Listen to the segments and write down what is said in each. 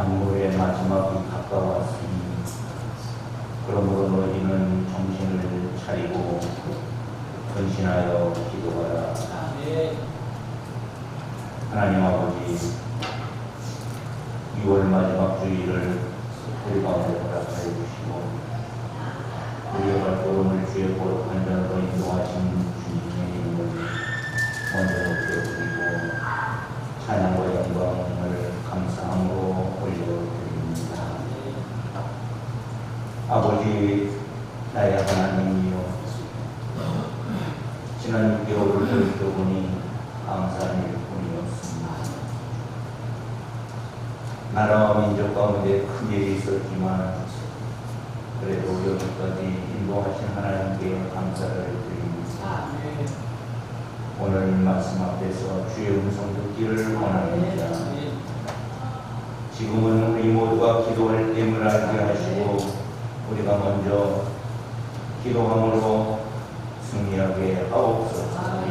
만물의 마지막이 가까웠으니 그러므로 너희는 정신을 차리고 근신하여 기도하라. 하나님 아버지, 6월 마지막 주일을 우리 가운데 허락하여 주시고 우리의 발걸음을 주의 거룩한 자로 인도하신 주님의 이름을 먼저 높여드리고 찬양과 영광을 감사함으로 올려드립니다. 아버지, 나의 하나님이여, 지난 6개월을 돌이켜보니 감사한 일뿐이었습니다. 나라와 민족 가운데 큰 일이 있었지만 그래도 여기까지 인도하신 하나님께 감사를 드립니다. 오늘 말씀 앞에서 주의 음성 듣기를 원합니다. 지금은 우리 모두가 기도할 때임을 알게 하시고 우리가 먼저 기도함으로 승리하게 하옵소서.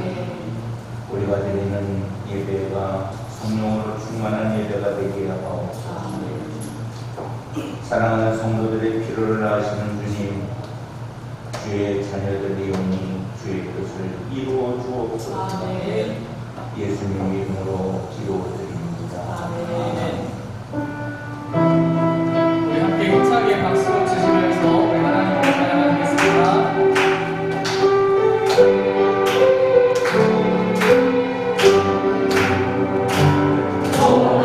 우리가 드리는 예배가 성령으로 충만한 예배가 되게 하옵소서. 사랑하는 성도들의 필요를 아시는 주님, 주의 자녀들이 오니 주의 뜻을 이루어 주옵소서. 예수님 이름으로 기도드립니다. 우리 함께 힘차게 박수 치시면서 우리 하나님을 찬양하겠습니다. Oh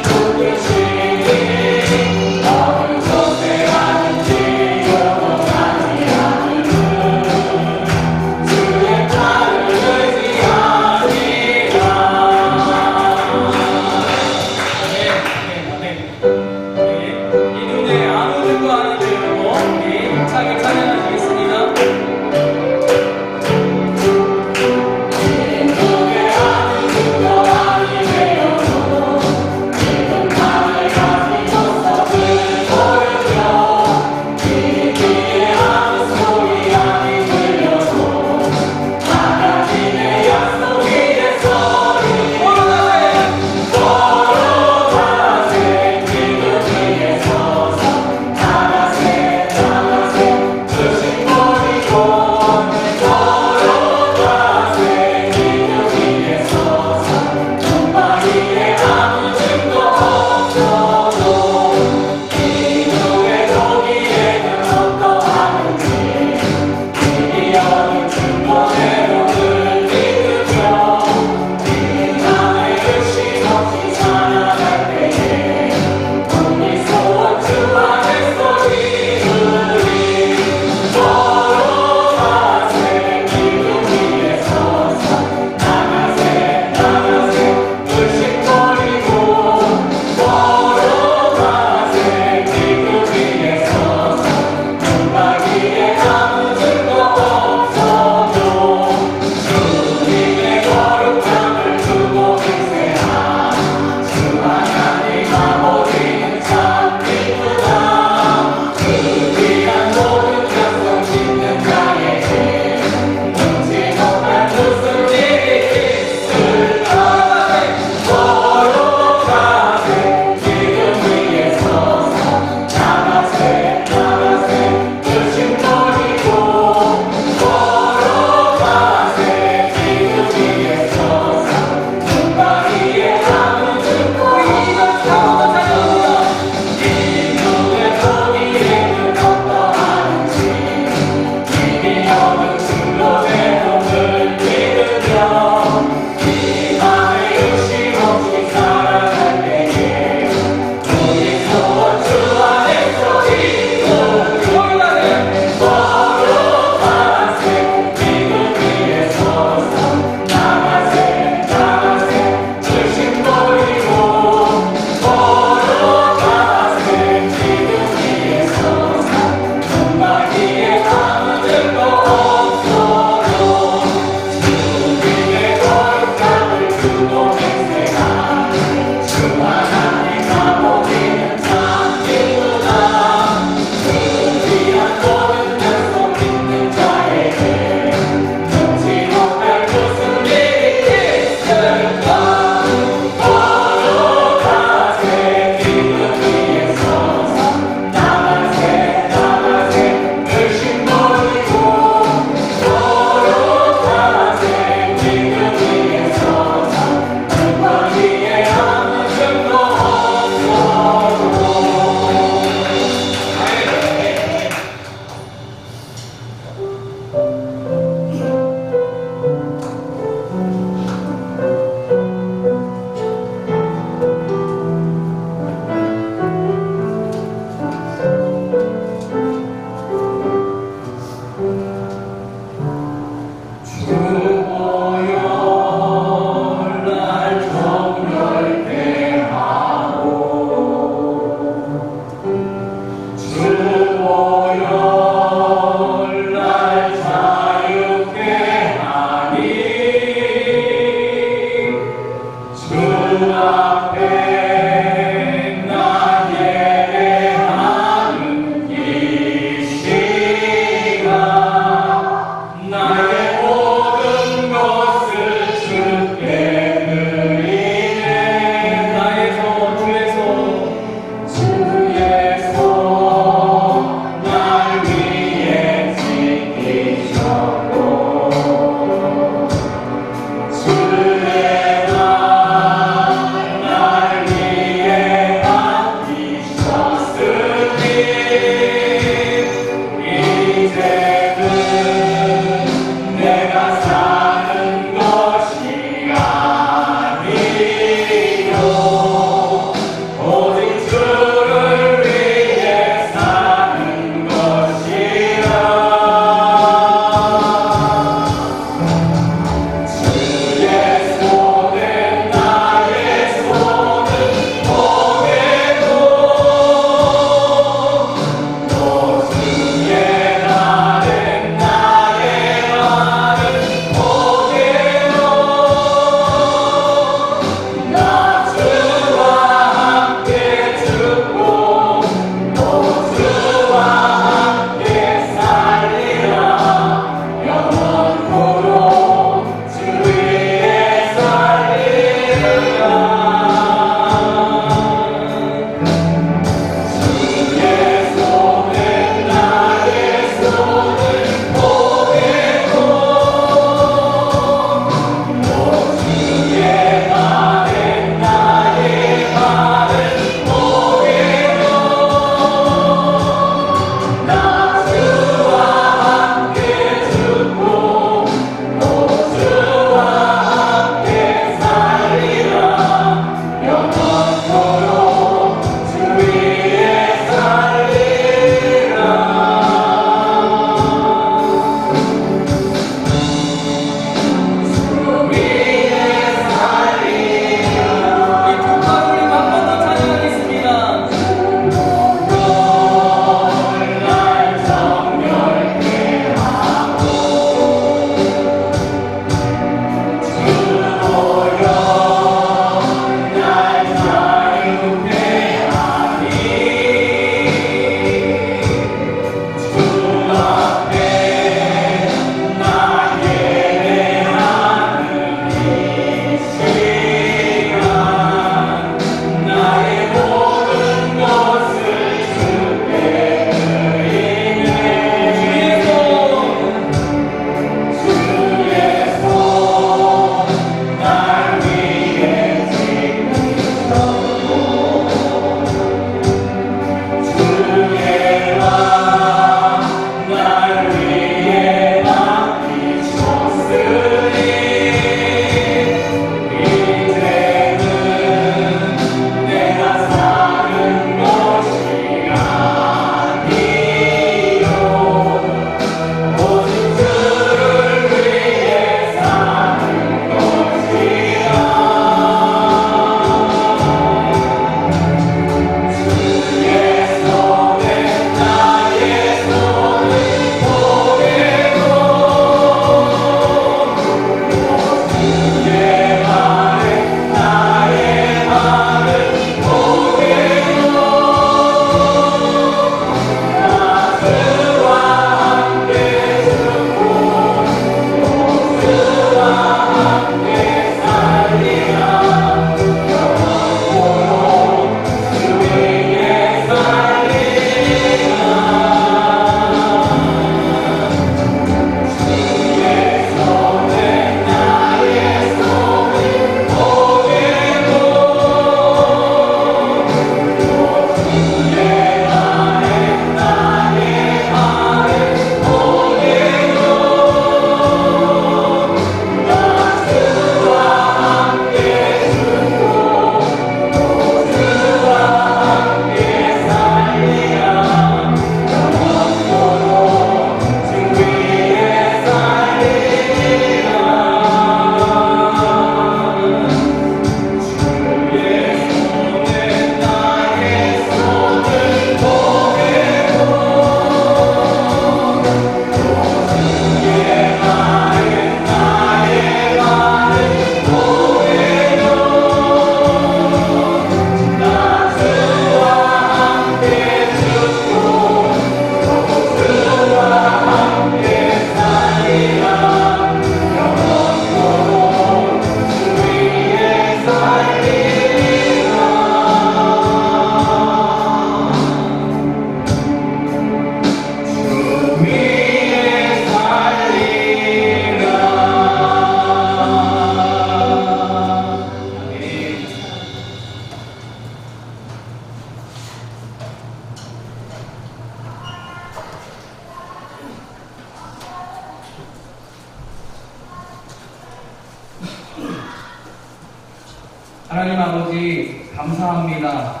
하나님 아버지 감사합니다.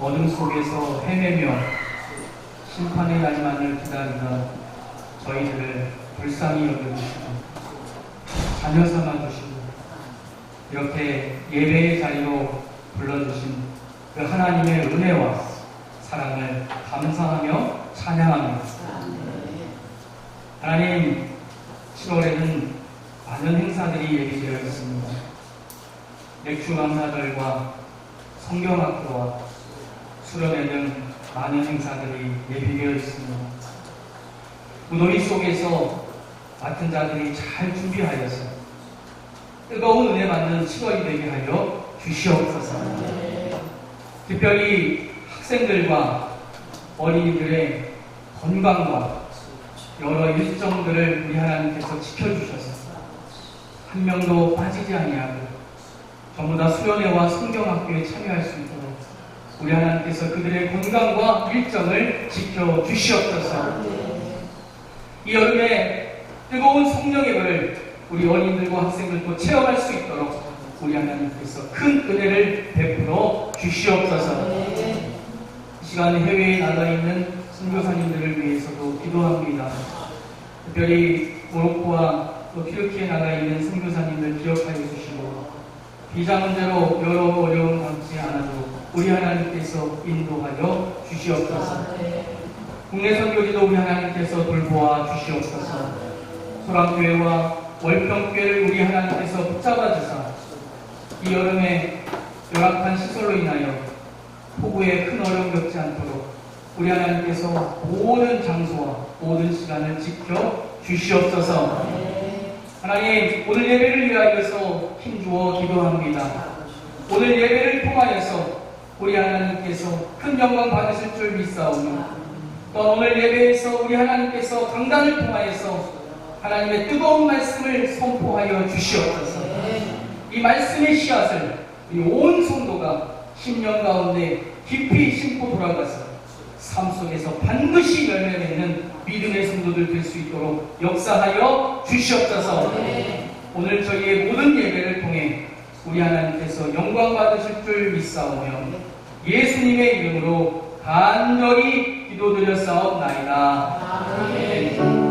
어둠 속에서 헤매며 심판의 날만을 기다리던 저희들을 불쌍히 여겨주시고 자녀 삼아주시고 이렇게 예배의 자리로 불러주신 그 하나님의 은혜와 사랑을 감사하며 찬양합니다. 하나님, 7월에는 많은 행사들이 예비되어 있습니다. 맥주 강사들과 성경학교와 수련회 등 많은 행사들이 예비되어 있습니다. 무더위 속에서 맡은 자들이 잘 준비하여서 뜨거운 은혜 받는 7월이 되게 하여 주시옵소서. 특별히 학생들과 어린이들의 건강과 여러 일정들을 우리 하나님께서 지켜주셔서 한 명도 빠지지 아니하고 전부 다 수련회와 성경학교에 참여할 수 있도록 우리 하나님께서 그들의 건강과 일정을 지켜주시옵소서. 이 여름에 뜨거운 성령의 불을 우리 어린이들과 학생들도 체험할 수 있도록 우리 하나님께서 큰 은혜를 베풀어 주시옵소서. 이 시간에 해외에 나가 있는 선교사님들을 위해서도 기도합니다. 특별히 모로코와 또 튀르키에 나가 있는 선교사님들 기억하여 주시고 비자 문제로 여러 어려움 감지 않아도 우리 하나님께서 인도하여 주시옵소서. 국내 선교지도 우리 하나님께서 돌보아 주시옵소서. 소랑교회와 월평교회를 우리 하나님께서 붙잡아 주사 이 여름에 열악한 시설로 인하여 폭우에 큰 어려움 겪지 않도록 우리 하나님께서 모든 장소와 모든 시간을 지켜 주시옵소서. 하나님, 오늘 예배를 위하여서 힘주어 기도합니다. 오늘 예배를 통하여서 우리 하나님께서 큰 영광 받으실 줄 믿사오며 또 오늘 예배에서 우리 하나님께서 강단을 통하여서 하나님의 뜨거운 말씀을 선포하여 주시옵소서. 이 말씀의 씨앗을 우리 온 성도가 10년 가운데 깊이 심고 돌아가서 삶 속에서 반드시 열매 맺는 믿음의 성도들 될 수 있도록 역사하여 주시옵소서. 오늘 저희의 모든 예배를 통해 우리 하나님께서 영광 받으실 줄 믿사오며 예수님의 이름으로 간절히 기도드렸사옵나이다. 아멘.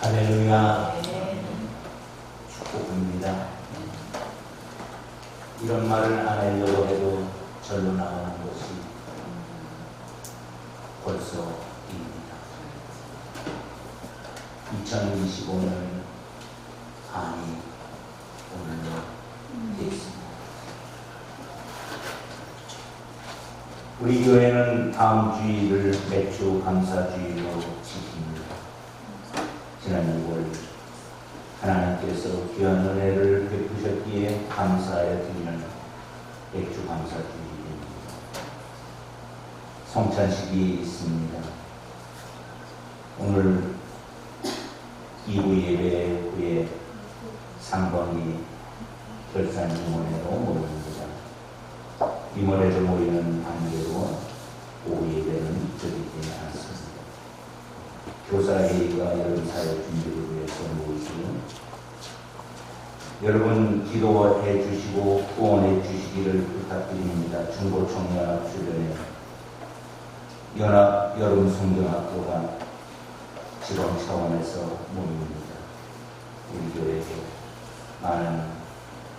할렐루야. 축복입니다. 이런 말을 안 하려고 해도 절로 나가는 것이 벌써입니다. 2025년 한이 오늘로 되었습니다. 우리 교회는 다음 주일을 맥주 감사주일로 지킵니다. 지난 6월 하나님께서 귀한 은혜를 베푸셨기에 감사하여 드리는 맥주 감사주일입니다. 성찬식이 있습니다. 오늘 2부 예배 후에 상번이 결산 임원회로 모입니다. 임원회로 모이는 관계로 오후 예배는 잊혀지지 않습니다. 교사회의가 여름사회 준비를 위해서 모이시고 여러분 기도해 주시고 후원해 주시기를 부탁드립니다. 중고청년합 주변에 연합 여름 성경학교가 지원 차원에서 모입니다. 우리 교회에 많은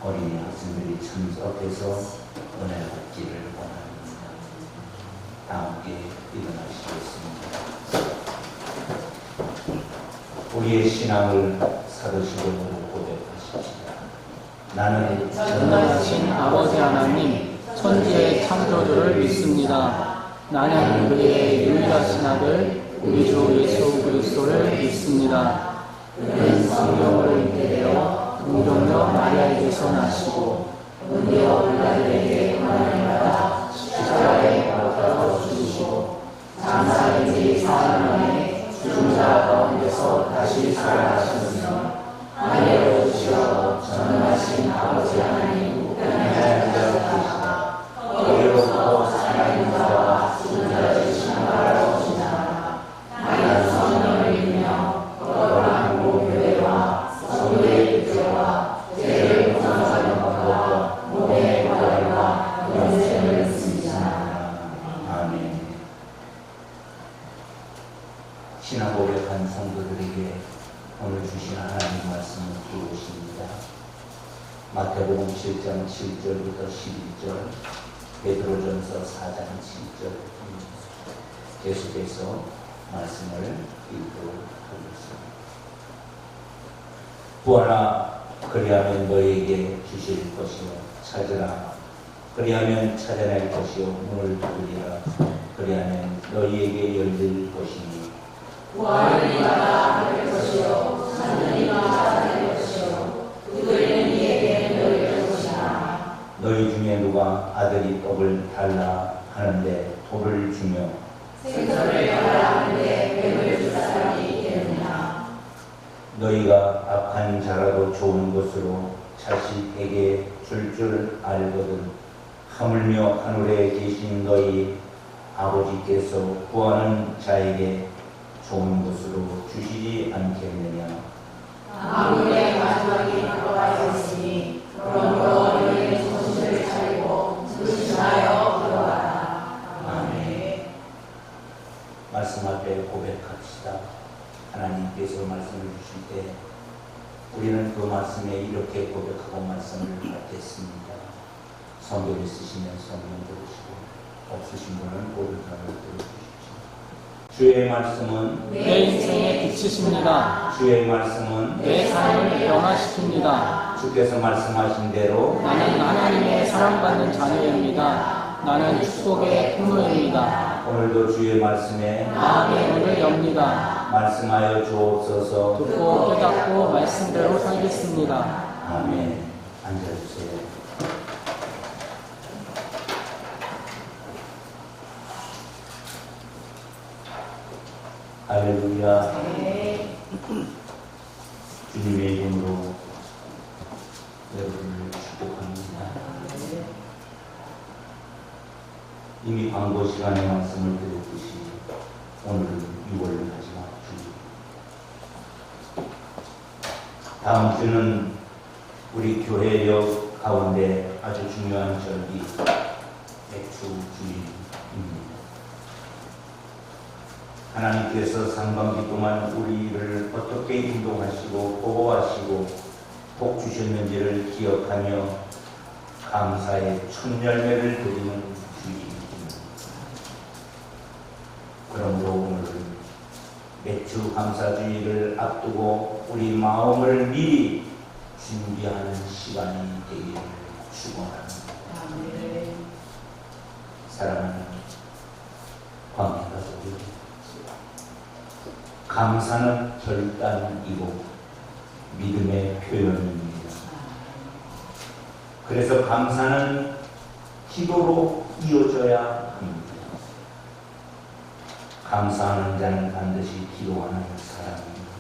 어린이 학생들이 참석해서 은혜 받기를 원합니다. 다 함께 일어나시겠습니다. 우리의 신앙을 사도신경으로 고백하십시다. 나는 전능하신 아버지 하나님, 천지의 창조주를 믿습니다. 나는 그의 유일하신 아들, 우리 주 예수 그리스도를 믿습니다. 그는 성령으로 잉태되어 동정녀 마리아에게서 나시고 은혜와 빌라도에게 하나님 나라 십자가에 못 박혀 죽으시고 장사의 7장 7절부터 11절, 베드로전서 4장 7절 계속해서 말씀을 읽도록 하겠습니다. 구하라, 그리하면 너희에게 주실 것이요, 찾으라, 그리하면 찾아낼 것이요, 문을 두드리라, 그리하면 너희에게 열릴 것이니. 구하리마다 할 것이요, 찾으리마다 찾을 것이요, 두드리는 이에게 열릴 것이라. 너희 중에 누가 아들이 떡을 달라 하는데 돌을 주며 생선을 달라 하는데 뱀을 줄 사람이 있겠느냐. 너희가 악한 자라도 좋은 것으로 자식에게 줄 알거든 하물며 하늘에 계신 너희 아버지께서 구하는 자에게 좋은 것으로 주시지 않겠느냐. 아무의 마지막이 가까워 있으니 그러므로 너희는 정신을 차리고 조심하여 걸어가라. 아멘. 말씀 앞에 고백합시다. 하나님께서 말씀을 주실 때 우리는 그 말씀에 이렇게 고백하고 말씀을 받겠습니다. 성경을 쓰시면 성경 들으시고 없으신 분은 보름상을 들어주십시오. 주의 말씀은 내 인생의 빛이십니다. 주의 말씀은 내 삶을 변화시킵니다. 주께서 말씀하신 대로 나는 하나님의 사랑받는 자녀입니다. 나는 축복의 통로입니다. 오늘도 주의 말씀에 마음의 문을 엽니다. 말씀하여 주옵소서. 듣고 깨닫고 말씀대로 살겠습니다. 아멘. 앉아주세요. 할렐루야. 주님의 이름으로 여러분을 축복합니다. 이미 광고 시간에 말씀을 드렸듯이 오늘은 6월 마지막 주. 다음 주는 우리 교회역 가운데 아주 중요한 절기 백주 주일입니다. 하나님께서 상반기 동안 우리를 어떻게 인도하시고 보호하시고 복 주셨는지를 기억하며 감사의 첫 열매를 드리는 주일입니다. 그러므로 오늘은 맥주 감사주의를 앞두고 우리 마음을 미리 준비하는 시간이 되기를 축원합니다. 사랑하는 관계가족들, 감사는 결단이고 믿음의 표현입니다. 그래서 감사는 기도로 이어져야 합니다. 감사하는 자는 반드시 기도하는 사람입니다.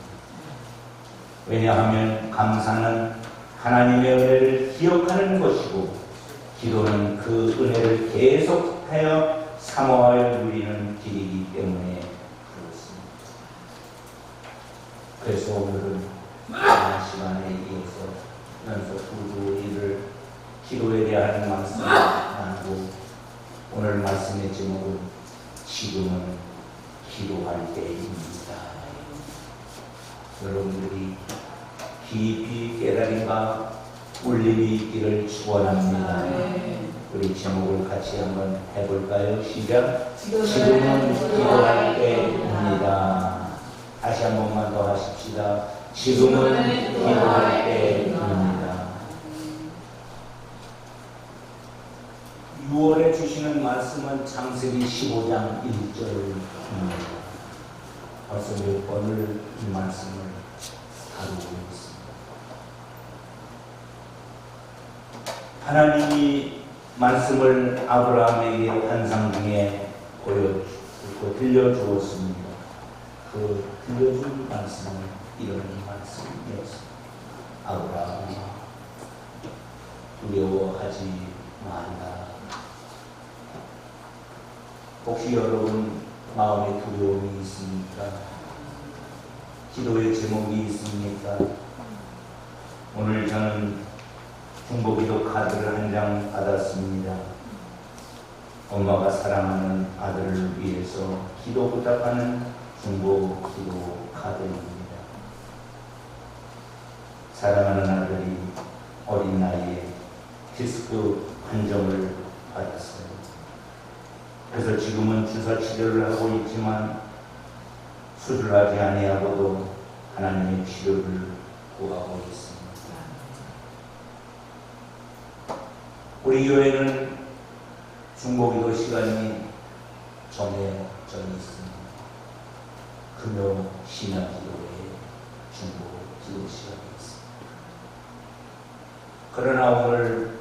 왜냐하면 감사는 하나님의 은혜를 기억하는 것이고 기도는 그 은혜를 계속하여 사모하여 누리는 길이기 때문에 그렇습니다. 그래서 오늘은 지난 시간에 이어서 연속 2주일을 기도에 대한 말씀을 나누고 오늘 말씀의 제목은 지금은 기도할 때입니다. 여러분들이 깊이 깨달음과 울림이 있기를 축원합니다. 우리 제목을 같이 한번 해볼까요? 시작. 지금은 기도할 때입니다. 다시 한 번만 더 하십시다. 지금은 기도할 때입니다. 6월에 주시는 말씀은 창세기 15장 1절입니다. 벌써 몇 번을 이 말씀을 다루고 있습니다. 하나님이 말씀을 아브라함에게 환상 중에 보여주고 들려주었습니다. 그 들려준 말씀은 이런 말씀이었습니다. 아브라함아, 두려워하지 말라. 혹시 여러분 마음에 두려움이 있습니까? 기도의 제목이 있습니까? 오늘 저는 중보기도 카드를 한 장 받았습니다. 엄마가 사랑하는 아들을 위해서 기도 부탁하는 중보기도 카드입니다. 사랑하는 아들이 어린 나이에 디스크 판정을 받았어요. 그래서 지금은 주사 치료를 하고 있지만 수술하지 아니하고도 하나님의 치료를 구하고 있습니다. 우리 교회는 중보기도 시간이 정해져 있습니다. 금요 신약기도회 중보기도 시간이 있습니다. 그러나 오늘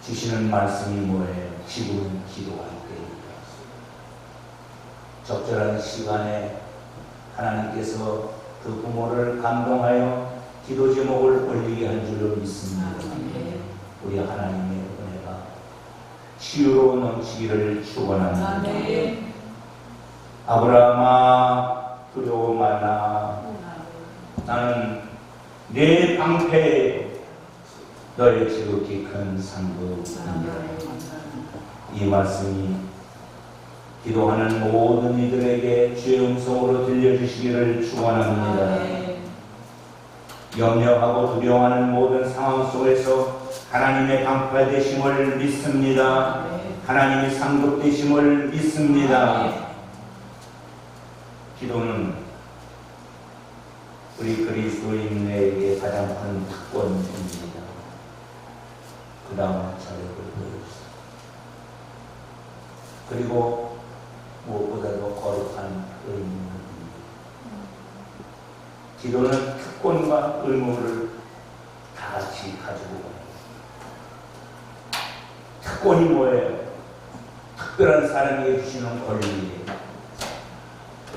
주시는 말씀이 뭐예요? 지금은 기도할 때입니다. 적절한 시간에 하나님께서 그 부모를 감동하여 기도 제목을 올리게 한 줄로 믿습니다. 우리 하나님의 은혜가 치유로 넘치기를 축원합니다. 아브라함아 두려워 말라. 나는 내 방패에 너의 지극히 큰 상급입니다. 이 말씀이 기도하는 모든 이들에게 주의 음성으로 들려주시기를 축원합니다. 염려하고 두려워하는 모든 상황 속에서 하나님의 방패 되심을 믿습니다. 하나님의 상급 되심을 믿습니다. 기도는 우리 그리스도인에게 가장 큰 특권입니다. 그 다음 자료를 보여주세요. 그리고 무엇보다도 거룩한 의무입니다. 기도는 특권과 의무를 다 같이 가지고 가요. 특권이 뭐예요? 특별한 사람에게 주시는 권리예요.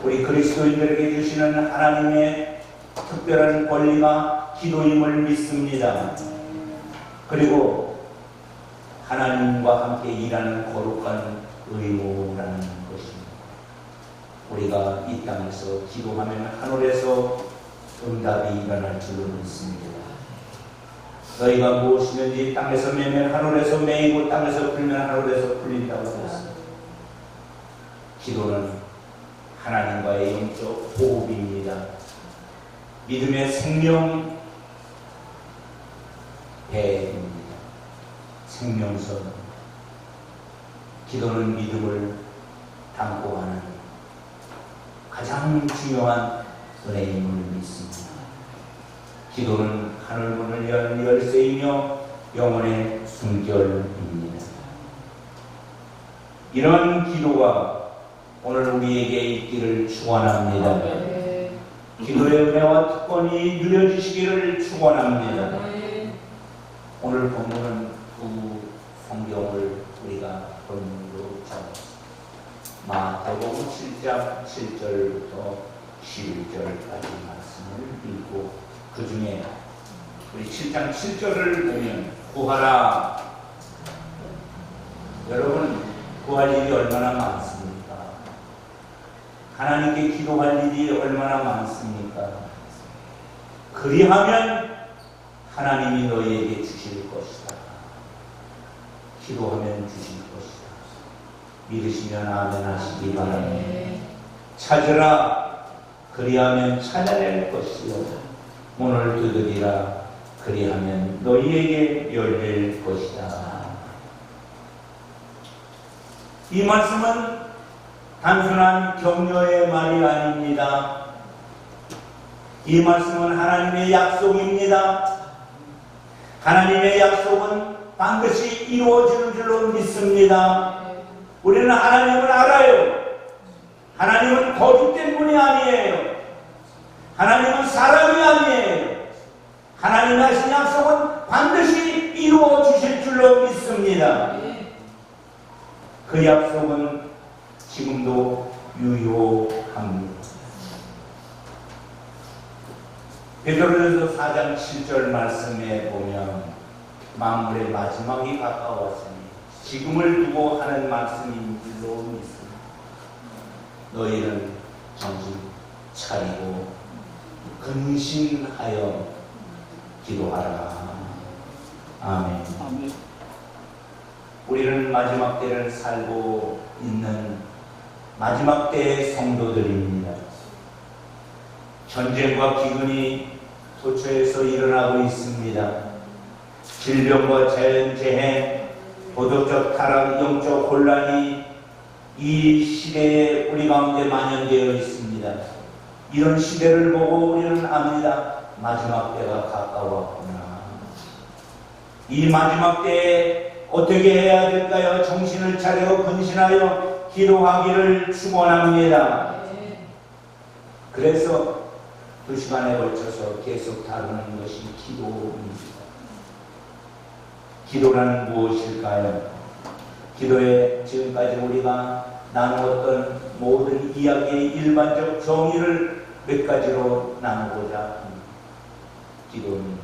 우리 그리스도인들에게 주시는 하나님의 특별한 권리가 기도임을 믿습니다. 그리고 하나님과 함께 일하는 거룩한 의무라는 것입니다. 우리가 이 땅에서 기도하면 하늘에서 응답이 일어날 줄로 믿습니다. 너희가 무엇이든지 땅에서 매면 하늘에서 매이고 땅에서 풀면 하늘에서 풀린다고 했습니다. 기도는 하나님과의 영적 호흡입니다. 믿음의 생명 배입니다. 생명선. 기도는 믿음을 담고 하는 가장 중요한 은혜임을 믿습니다. 기도는 하늘문을 연 열쇠이며 영혼의 숨결입니다. 이런 기도가 오늘 우리에게 있기를 축원합니다. 기도의 은혜와 특권이 누려지시기를 축원합니다. 오늘 본문은 두 성경을 우리가 본문으로 잡았습니다. 마태복음 7장 7절부터 11절까지 말씀을 읽고 그 중에 우리 7장 7절을 보면 구하라. 여러분 구할 일이 얼마나 많습니까? 하나님께 기도할 일이 얼마나 많습니까? 그리하면 하나님이 너희에게 주실 것이다. 기도하면 주실 것이다. 믿으시면 아멘 하시기 바랍니다. 찾으라. 그리하면 찾아낼 것이요. 문을 두드리라. 그리하면 너희에게 열릴 것이다. 이 말씀은 단순한 격려의 말이 아닙니다. 이 말씀은 하나님의 약속입니다. 하나님의 약속은 반드시 이루어지는 줄로 믿습니다. 우리는 하나님을 알아요. 하나님은 거짓된 분이 아니에요. 하나님은 사람이 아니에요. 하나님이 하신 약속은 반드시 이루어 주실 줄로 믿습니다. 그 약속은 지금도 유효합니다. 베드로전서 4장 7절 말씀에 보면 만물의 마지막이 가까웠으니 지금을 두고 하는 말씀인 줄로 믿습니다. 너희는 정신 차리고 근신하여 기도하라. 아멘. 아멘. 우리는 마지막 때를 살고 있는 마지막 때의 성도들입니다. 전쟁과 기근이 도처에서 일어나고 있습니다. 질병과 자연재해, 도덕적 타락, 영적 혼란이 이 시대에 우리 가운데 만연되어 있습니다. 이런 시대를 보고 우리는 압니다. 마지막 때가 가까웠구나. 이 마지막 때에 어떻게 해야 될까요? 정신을 차리고 근신하여 기도하기를 축원합니다. 그래서 2시간에 걸쳐서 계속 다루는 것이 기도입니다. 기도란 무엇일까요? 기도에 지금까지 우리가 나누었던 모든 이야기의 일반적 정의를 몇 가지로 나누고자 합니다. 기도는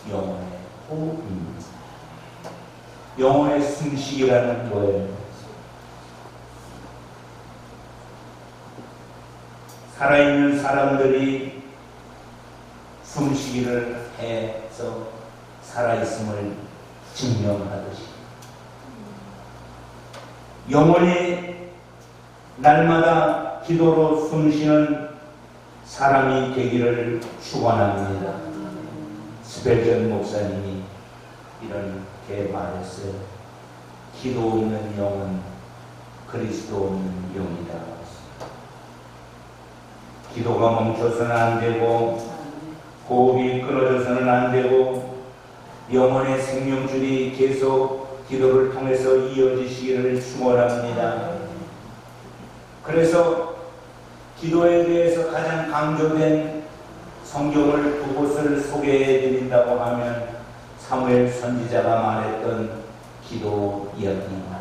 영혼의 호흡입니다. 영혼의 숨쉬기라는 거예요. 살아있는 사람들이 숨쉬기를 해서 살아있음을 증명하듯이 영혼이 날마다 기도로 숨쉬는 사람이 되기를 축원합니다. 스펠전 목사님이 이렇게 말했어요. 기도 없는 영은 그리스도 없는 영이다. 기도가 멈춰서는 안 되고 호흡이 끊어져서는 안 되고 영혼의 생명줄이 계속 기도를 통해서 이어지시기를 축원합니다. 그래서 기도에 대해서 가장 강조된 성경을 두 곳을 소개해 드린다고 하면 사무엘 선지자가 말했던 기도 이야기입니다.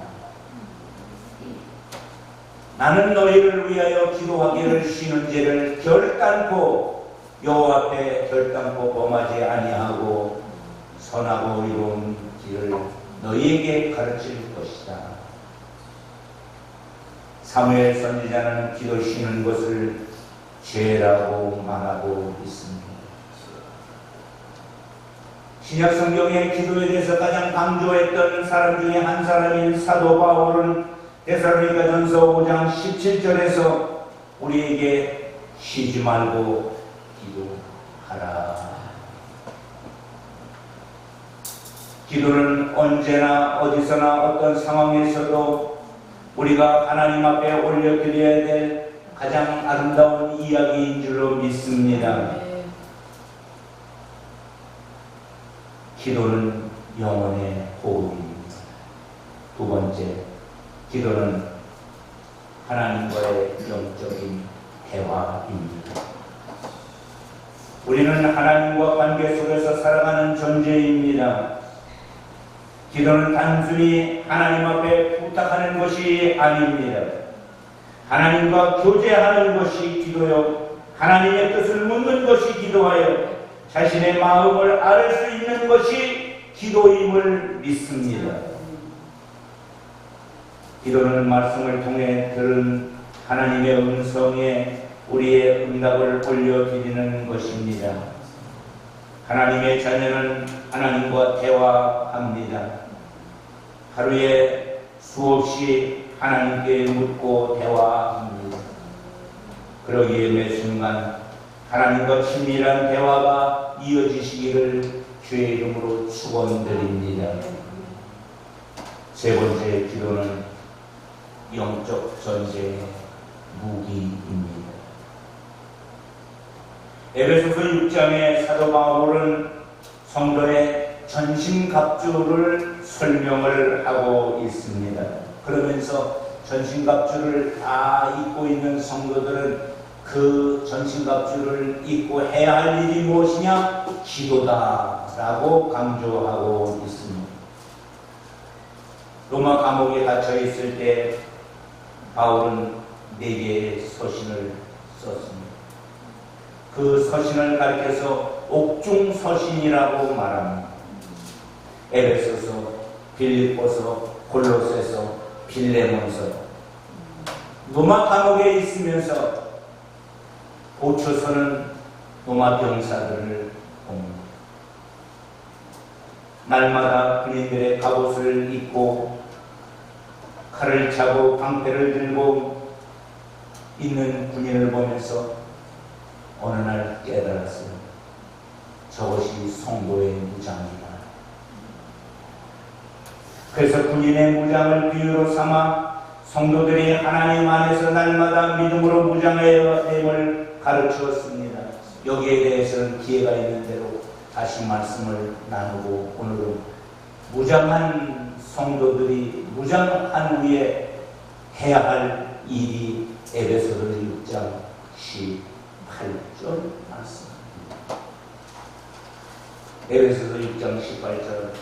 나는 너희를 위하여 기도하기를 쉬는 죄를 결단코 여호와 앞에 결단코 범하지 아니하고 선하고 의로운 길을 너희에게 가르칠 것이다. 사무엘 선지자는 기도 쉬는 것을 죄라고 말하고 있습니다. 신약 성경의 기도에 대해서 가장 강조했던 사람 중에 한 사람인 사도 바울은 데살로니가전서 5장 17절에서 우리에게 쉬지 말고 기도하라. 기도는 언제나 어디서나 어떤 상황에서도 우리가 하나님 앞에 올려드려야 될 가장 아름다운 이야기인 줄로 믿습니다. 기도는 영혼의 호흡입니다. 두 번째, 기도는 하나님과의 영적인 대화입니다. 우리는 하나님과 관계 속에서 살아가는 존재입니다. 기도는 단순히 하나님 앞에 부탁하는 것이 아닙니다. 하나님과 교제하는 것이 기도요, 하나님의 뜻을 묻는 것이 기도하여 자신의 마음을 알 수 있는 것이 기도임을 믿습니다. 기도는 말씀을 통해 들은 하나님의 음성에 우리의 응답을 올려드리는 것입니다. 하나님의 자녀는 하나님과 대화합니다. 하루에 수없이 하나님께 묻고 대화합니다. 그러기에 매 순간 하나님과 친밀한 대화가 이어지시기를 주의 이름으로 축원드립니다. 세 번째, 기도는 영적 전쟁의 무기입니다. 에베소서 6장의 사도 바울은 성도의 전신갑주를 설명을 하고 있습니다. 그러면서 전신갑주를 다 입고 있는 성도들은 그 전신갑주를 입고 해야 할 일이 무엇이냐? 기도다라고 강조하고 있습니다. 로마 감옥에 갇혀 있을 때 바울은 4개의 서신을 썼습니다. 그 서신을 가리켜서 옥중서신이라고 말합니다. 에베소서, 빌립보서, 골로새서, 빌레몬서. 로마 감옥에 있으면서 고쳐서는 로마 병사들을 봅니다. 날마다 군인들의 갑옷을 입고 칼을 차고 방패를 들고 있는 군인을 보면서 어느 날 깨달았어요. 저것이 성도의 무장이다. 그래서 군인의 무장을 비유로 삼아 성도들이 하나님 안에서 날마다 믿음으로 무장해야 됨을 가르치었습니다. 여기에 대해서는 기회가 있는 대로 다시 말씀을 나누고, 오늘은 무장한 성도들이 무장한 후에 해야 할 일이 에베소서 6장 18절 말씀입니다. 에베소서 6장 18절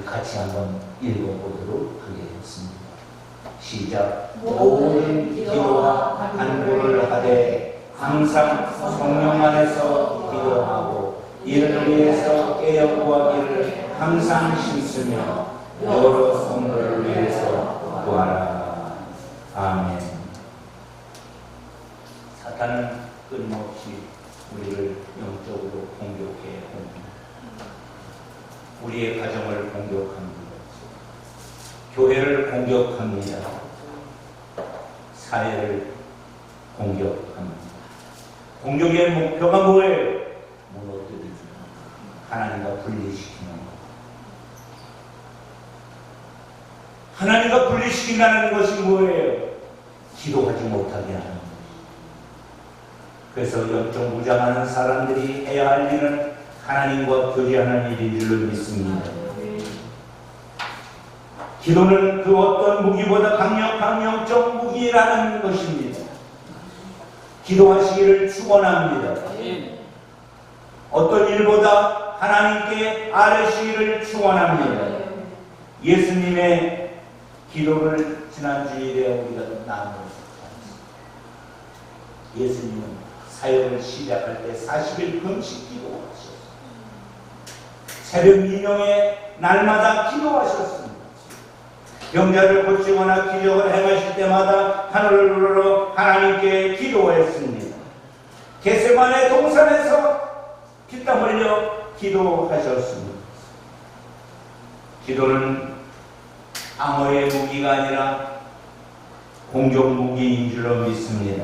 같이 한번 읽어보도록 하겠습니다. 시작. 모든 기도와 간구를 하되 항상 성령 안에서 기도하고 이를 위해서 깨어 구하기를 항상 힘쓰며 여러 성도를 위해서 구하라. 아멘. 사탄은 끊임없이 우리를 영적으로 공격해 옵니다. 우리의 가정을 공격합니다. 교회를 공격합니다. 사회를 공격합니다. 공격의 목표가 뭐예요? 무너뜨리고 하나님과 분리시키는 것. 하나님과 분리시킨다는 것이 뭐예요? 기도하지 못하게 하는 것. 그래서 영적 무장하는 사람들이 해야 할 일은 하나님과 교제하는 일인 줄로 믿습니다. 기도는 그 어떤 무기보다 강력한 영적 무기라는 것입니다. 기도하시기를 축원합니다. 어떤 일보다 하나님께 아뢰시기를 축원합니다. 예수님의 기도를 지난주일에 우리가 나누었습니다. 예수님은 사역을 시작할 때 40일 금식 기도하셨습니다. 새벽 민영에 날마다 기도하셨습니다. 병자를 고치거나 기적을 행하실 때마다 하늘을 우러러 하나님께 기도했습니다. 겟세마네 동산에서 피땀 흘려 기도하셨습니다. 기도는 방어의 무기가 아니라 공격 무기인 줄로 믿습니다.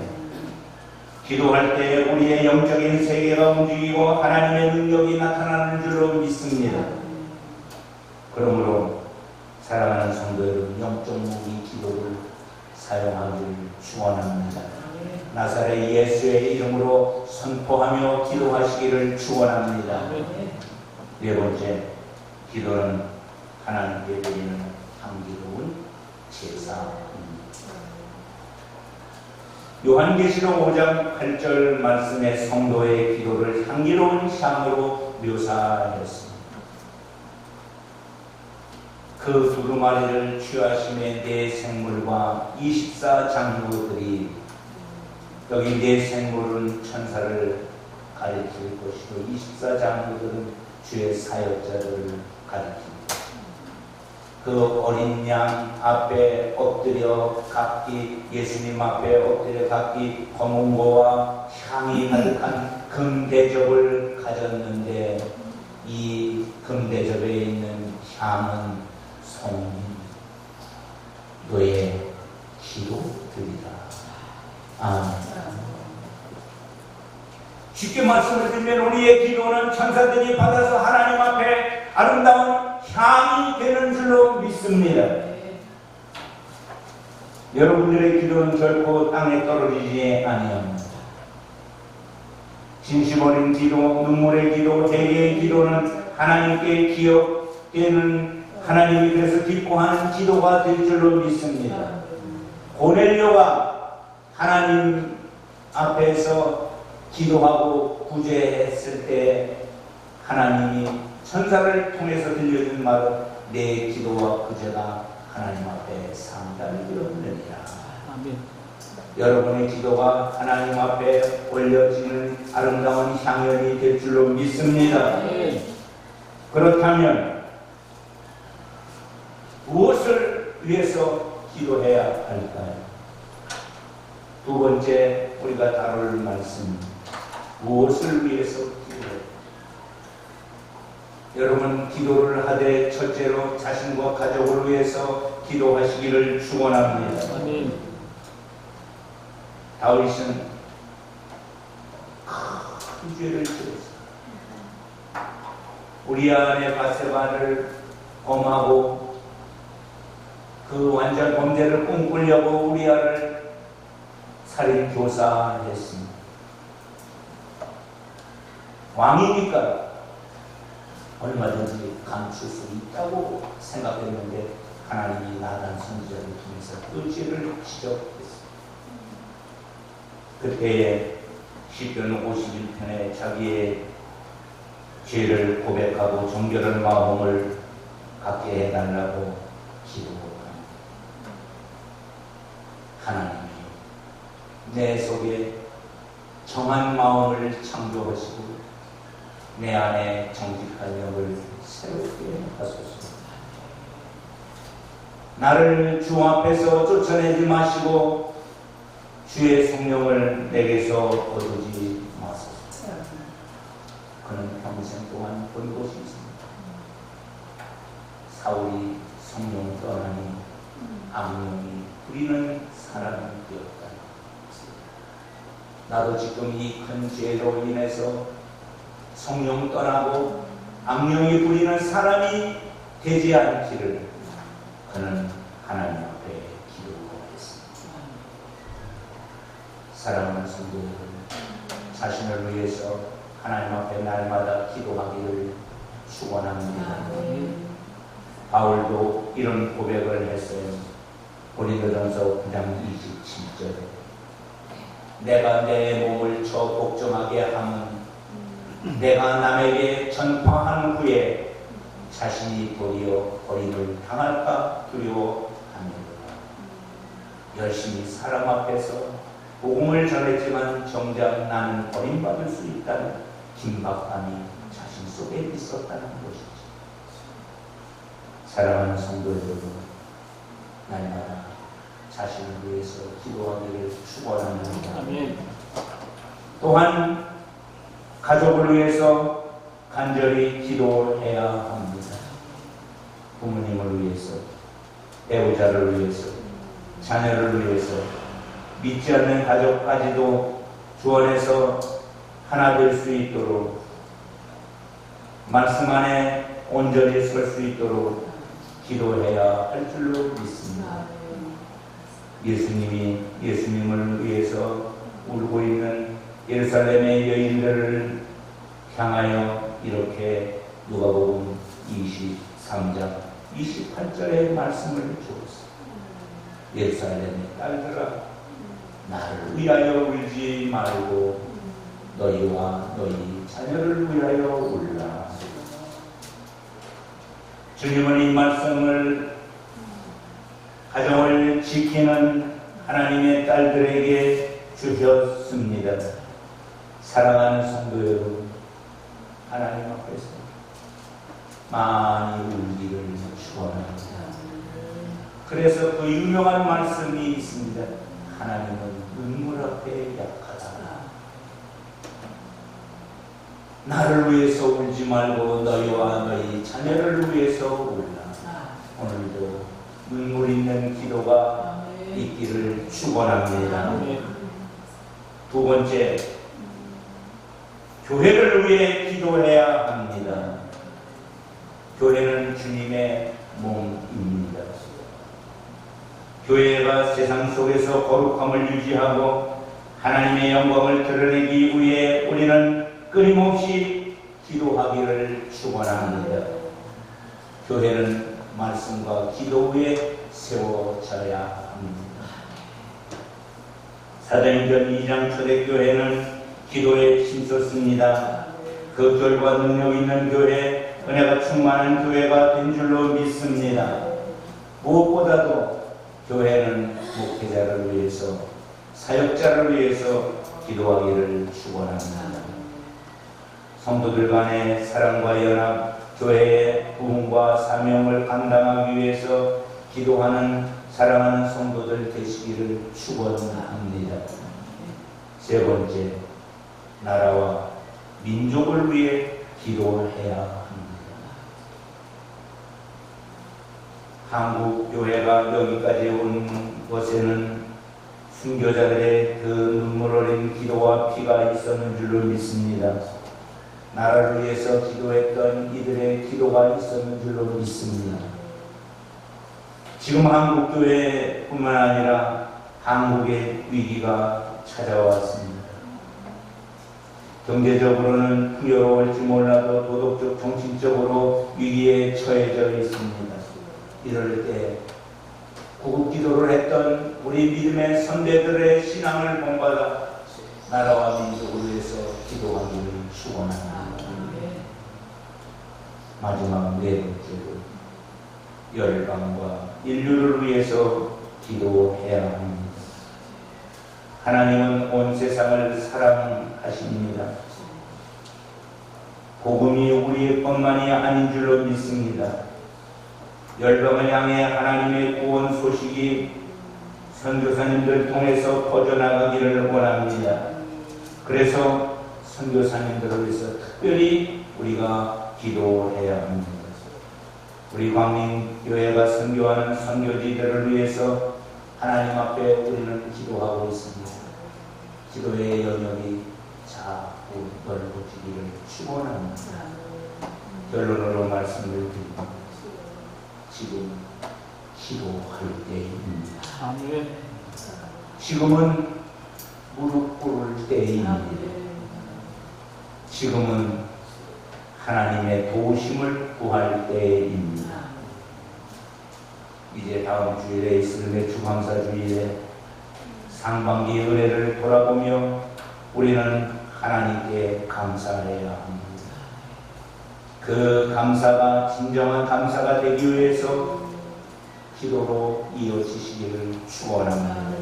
기도할 때 우리의 영적인 세계가 움직이고 하나님의 능력이 나타나는 줄로 믿습니다. 그러므로 사랑하는 성도 여러분, 영적 무기 기도를 사용하기를 축원합니다. 나사렛 예수의 이름으로 선포하며 기도하시기를 축원합니다. 네 번째, 기도는 하나님께 드리는 향기로운 제사입니다. 요한계시록 5장 8절 말씀에 성도의 기도를 향기로운 향으로 묘사했습니다. 그 두루마리를 취하심에 네 생물과 24장로들이, 여기 네 생물은 천사를 가리킬 것이고 24장로들은 주의 사역자를 가리킵니다. 그 어린 양 앞에 엎드려 각기, 예수님 앞에 엎드려 각기 검은고와 향이 가득한 금대접을 가졌는데, 이 금대접에 있는 향은 너의 기도들이다. 아멘. 쉽게 말씀을 드리면 우리의 기도는 천사들이 받아서 하나님 앞에 아름다운 향이 되는 줄로 믿습니다. 여러분들의 기도는 결코 땅에 떨어지지 아니합니다. 진심 어린 기도, 눈물의 기도, 대리의 기도는 하나님께 기억되는, 하나님이 그래서 기뻐하는 기도가 될 줄로 믿습니다. 고넬료가 하나님 앞에서 기도하고 구제했을 때 하나님이 천사를 통해서 들려준 말은 내 기도와 구제가 하나님 앞에 상달이 되었느니라. 아멘. 여러분의 기도가 하나님 앞에 올려지는 아름다운 향연이 될 줄로 믿습니다. 그렇다면 무엇을 위해서 기도해야 할까요? 두 번째 우리가 다룰 말씀, 무엇을 위해서 기도해야? 여러분, 기도를 하되 첫째로 자신과 가족을 위해서 기도하시기를 축원합니다. 아멘. 다윗은 큰 죄를 지었습니다. 우리아 안에 바세바를 범하고 그 완전 범죄를 꿈꾸려고 우리아를 살인 교사했습니다. 왕이니까 얼마든지 감출 수 있다고 생각했는데 하나님이 나단 선지자를 통해서 그 죄를 지적했습니다. 그때에 시편 51편에 자기의 죄를 고백하고 정결한 마음을 갖게 해달라고 기도합니다. 하나님이 내 속에 정한 마음을 창조하시고 내 안에 정직한 영을 새롭게 하소서. 나를 주 앞에서 쫓아내지 마시고 주의 성령을 내게서 거두지 마소서. 그는 평생 동안 본 곳이 있습니다. 사울이 성령 떠나니 악령이 부리는 사람이 되었다. 나도 지금 이 큰 죄로 인해서 성령 떠나고 악령이 부리는 사람이 되지 않기를 그는 하나님 앞에 기도하겠습니다. 사랑하는 성도 여러분, 자신을 위해서 하나님 앞에 날마다 기도하기를 축원합니다. 바울도 이런 고백을 했어요. 고린도전서 9장 27절에 내가 내 몸을 저 복종하게 함은 내가 남에게 전파한 후에 자신이 도리어 버림을 당할까 두려워합니다. 열심히 사람 앞에서 복음을 전했지만 정작 나는 버림받을 수 있다는 긴박감이 자신 속에 있었다는 것이죠. 사랑하는 성도 여러분, 날마다 자신을 위해서 기도하기를 축원합니다. 아멘. 또한 가족을 위해서 간절히 기도해야 합니다. 부모님을 위해서, 배우자를 위해서, 자녀를 위해서, 믿지 않는 가족까지도 주 안에서 하나 될 수 있도록, 말씀 안에 온전히 설 수 있도록 기도해야 할 줄로 믿습니다. 예수님이 예수님을 위해서 울고 있는 예루살렘의 여인들을 향하여 이렇게 누가복음 23장 28절의 말씀을 주었습니다. 예루살렘의 딸들아, 나를 위하여 울지 말고 너희와 너희 자녀를 위하여 울라. 주님은 이 말씀을 가정을 지키는 하나님의 딸들에게 주셨습니다. 사랑하는 성도 여러분, 하나님 앞에서 많이 울기를 축원합니다. 그래서 그 유명한 말씀이 있습니다. 하나님은 눈물 앞에 약하다. 나를 위해서 울지 말고 너희와 너희 자녀를 위해서 울라. 오늘도 눈물 있는 기도가 있기를 축원합니다. 두 번째, 교회를 위해 기도해야 합니다. 교회는 주님의 몸입니다. 교회가 세상 속에서 거룩함을 유지하고 하나님의 영광을 드러내기 위해 우리는 끊임없이 기도하기를 축원합니다. 교회는 말씀과 기도 위에 세워져야 합니다. 사도행전 2장 초대교회는 기도에 힘썼습니다. 그 결과 능력 있는 교회, 은혜가 충만한 교회가 된 줄로 믿습니다. 무엇보다도 교회는 목회자를 위해서, 사역자를 위해서 기도하기를 축원합니다. 성도들 간의 사랑과 연합, 교회의 부흥과 사명을 감당하기 위해서 기도하는 사랑하는 성도들 되시기를 축원합니다. 세 번째, 나라와 민족을 위해 기도해야 합니다. 한국 교회가 여기까지 온 것에는 순교자들의 그 눈물 어린 기도와 피가 있었는 줄로 믿습니다. 나라를 위해서 기도했던 이들의 기도가 있었는 줄로 믿습니다. 지금 한국교회뿐만 아니라 한국의 위기가 찾아왔습니다. 경제적으로는 풍요로울지 몰라도 도덕적, 정신적으로 위기에 처해져 있습니다. 이럴 때 구급기도를 했던 우리 믿음의 선배들의 신앙을 본받아 나라와 민족을 위해서 기도하기를 축원합니다. 마지막 네 번째로 열방과 인류를 위해서 기도해야 합니다. 하나님은 온 세상을 사랑하십니다. 복음이 우리의 것만이 아닌 줄로 믿습니다. 열방을 향해 하나님의 구원 소식이 선교사님들 통해서 퍼져나가기를 원합니다. 그래서 선교사님들을 위해서 특별히 우리가 기도해야 합니다. 우리 광림교회가 선교하는 선교지들을 위해서 하나님 앞에 우리는 기도하고 있습니다. 기도의 영역이 자꾸 넓어지기를 축원합니다. 결론으로 말씀을 드립니다. 지금 기도할 때입니다. 아멘. 지금은 무릎 꿇을 때입니다. 지금은 하나님의 도우심을 구할 때입니다. 이제 다음 주일에 있을 매주감사주일에 상반기 은혜를 돌아보며 우리는 하나님께 감사해야 합니다. 그 감사가 진정한 감사가 되기 위해서 기도로 이어지시기를 축원합니다.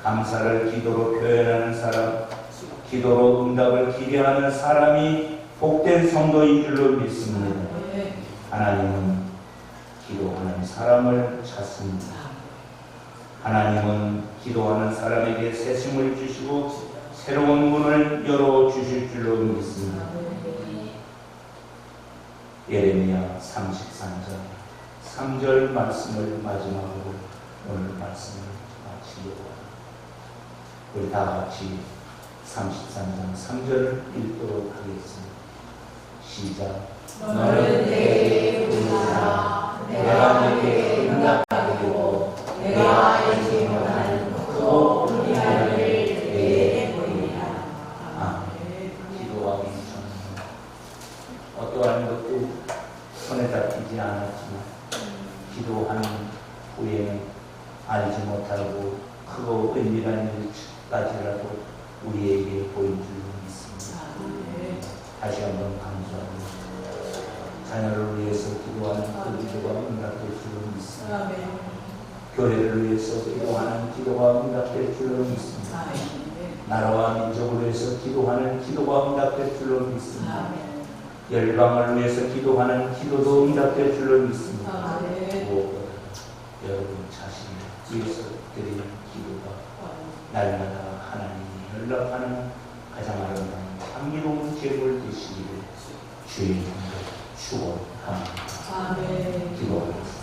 감사를 기도로 표현하는 사람, 기도로 응답을 기대하는 사람이 복된 성도인 줄로 믿습니다. 하나님은 기도하는 사람을 찾습니다. 하나님은 기도하는 사람에게 새 힘을 주시고 새로운 문을 열어주실 줄로 믿습니다. 예레미야 33장 3절 말씀을 마지막으로 오늘 말씀을 마치려고 합니다. 우리 다 같이 33장 3절을 읽도록 하겠습니다. 시작. 너는 내게 부르라. 내가 너에게 응답하리고 내가 알지 못하는 크고 위대한 일을 내게 보이리라. 아멘. 기도하기 전에 어떠한 것도 손에 잡히지 않았지만 기도하는 후에는 알지 못하고 크고 은밀한 일까지라도 우리에게 보인 줄로 믿습니다. 다시 한번 감사합니다. 자녀를 위해서 기도하는 그 기도가 응답될 줄로 믿습니다. 교회를 위해서 기도하는 기도가 응답될 줄로 믿습니다. 나라와 민족을 위해서 기도하는 기도가 응답될 줄로 믿습니다. 열방을 위해서 기도하는 기도도 응답될 줄로 믿습니다. 무엇보다 여러분 자신을 위해서 드리는 기도가 날마다 하나님이 연락하는 가장 아름다운 향기로운 제물 되시기를 주의 이름으로 축원합니다. 기도하겠습니다.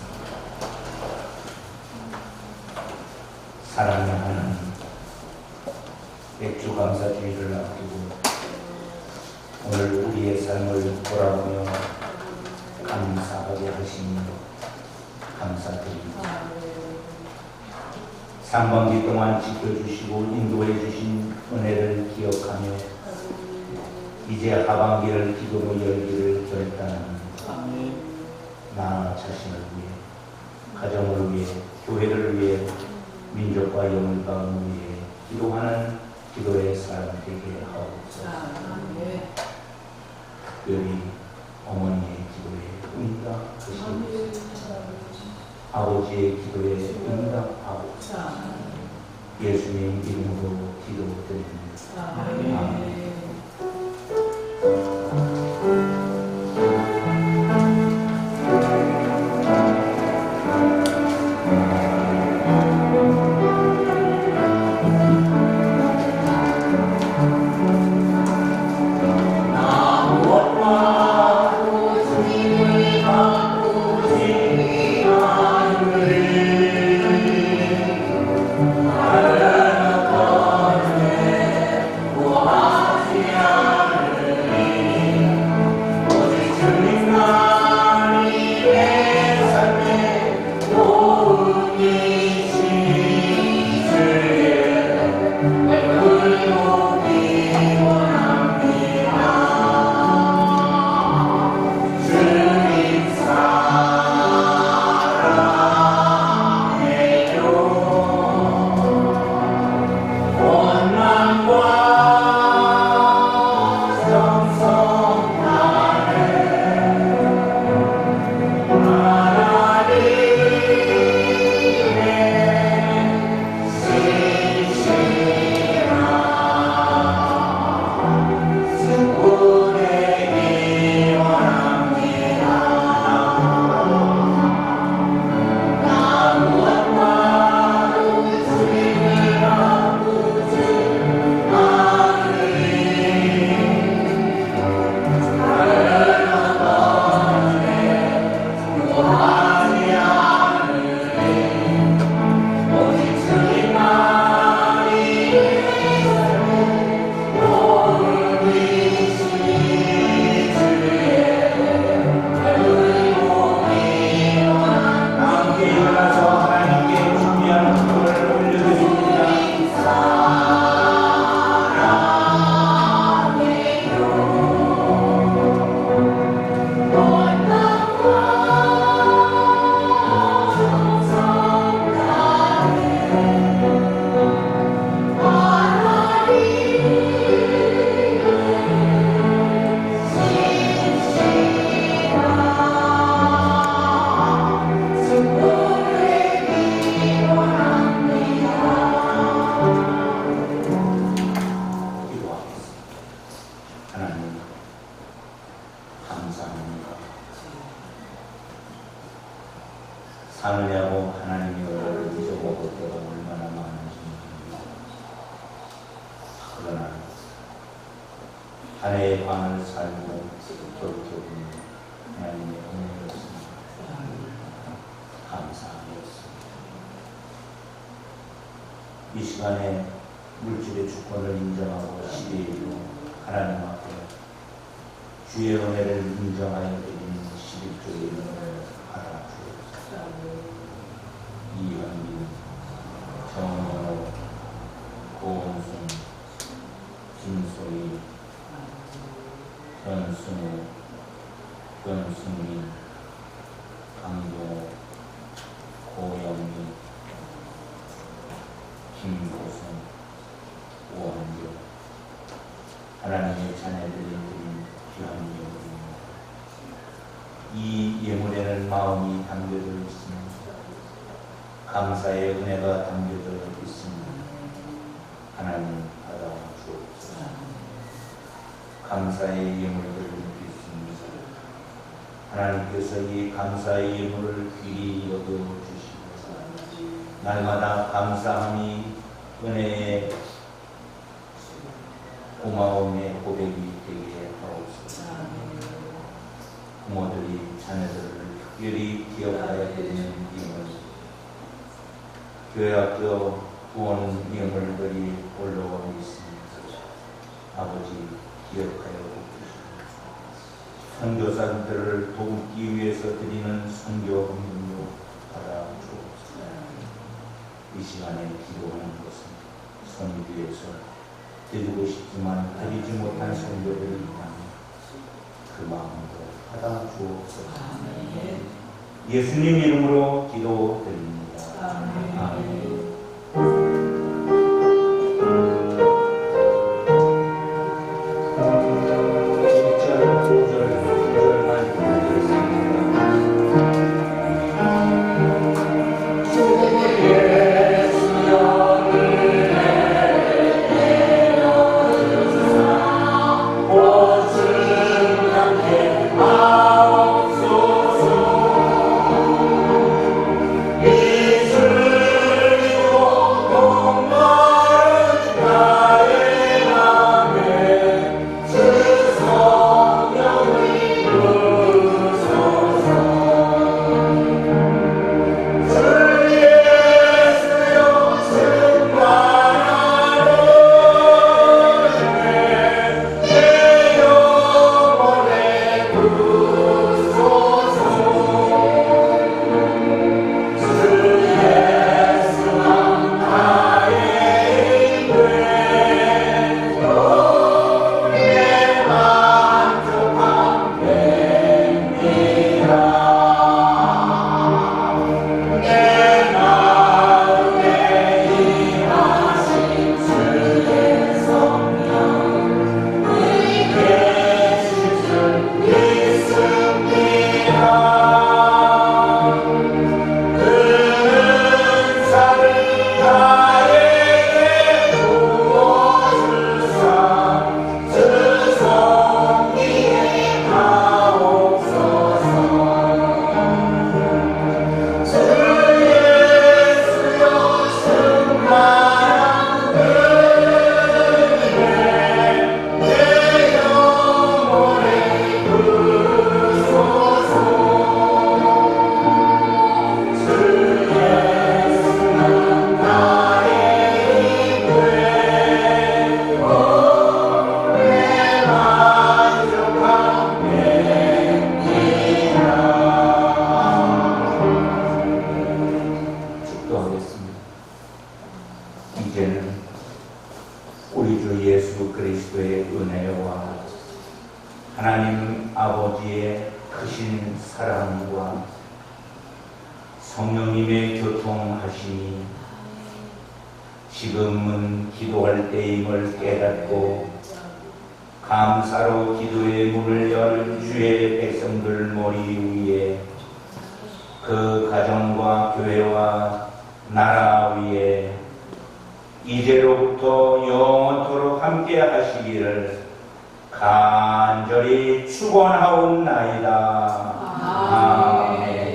사랑하는 하나님, 맥주감사주의를 앞두고 오늘 우리의 삶을 돌아보며 감사하게 하시니 감사드립니다. 상반기 동안 지켜주시고 인도해 주신 은혜를 기억하며 이제 하반기를 기도로 열기를 결단합니다. 나 자신을 위해, 가정을 위해, 교회를 위해, 민족과 영광을 위해 기도하는 기도의 사람 되게 하옵소서. 특별히 어머니의 기도에 응답하시옵소서. 아버지의 기도에 응답하옵소서. 예수님 이름으로 기도드립니다. 아멘. 나 사느냐고 하나님이 너를 잊어먹을 때가 얼마나 많은지 모릅니다. 그러나 한 해의 반을 살고 돌이켜보니 하나님의 은혜였습니다. 감사하였습니다. 이 시간에 물질의 주권을 인정하고 12일로 하나님 앞에 주의 은혜를 인정하여 드리는 11조의 은혜를 받아 주옵소서. 이현빈, 정원호, 고은순, 김소희, 현승우, 변승민, 강동호, 고영미, 김보성, 오한교, 하나님의 자녀들이 드린 귀한 예물입니다. 이 예물에는 마음이 담겨져 있습니다. 감사의 은혜가 담겨져 있습니다. 하나님 받아 주옵소서. 감사의 예물들을 드리겠습니다. 하나님께서 이 감사의 예물을 귀히 여겨주시고 날마다 감사함이 은혜의 고마움의 고백이 되게 하옵소서. 부모들이 자녀들을 특별히 기억하여 드리는 예물, 교회학교 후원 예물들이 올라와 있습니다. 아버지 기억하여 주시옵소서. 선교사들을 돕기 위해서 드리는 선교 헌금도 받아 주옵소서. 이 시간에 기도하는 것은 선교에서 드리고 싶지만 드리지 못한 선교들이 있다면 그 마음도 받아 주옵소서. 예수님 이름으로 기도드립니다. 아멘. 1절, 5절, 9절만 드리겠습니다. 하나님 아버지의 크신 사랑과 성령님의 교통하심이 지금은 기도할 때임을 깨닫고 감사로 기도의 문을 열 주의 백성들 머리 위에 그 가정과 교회와 나라 위에 이제로부터 영원토록 함께 하시기를 간절히 축원하옵나이다. 아멘.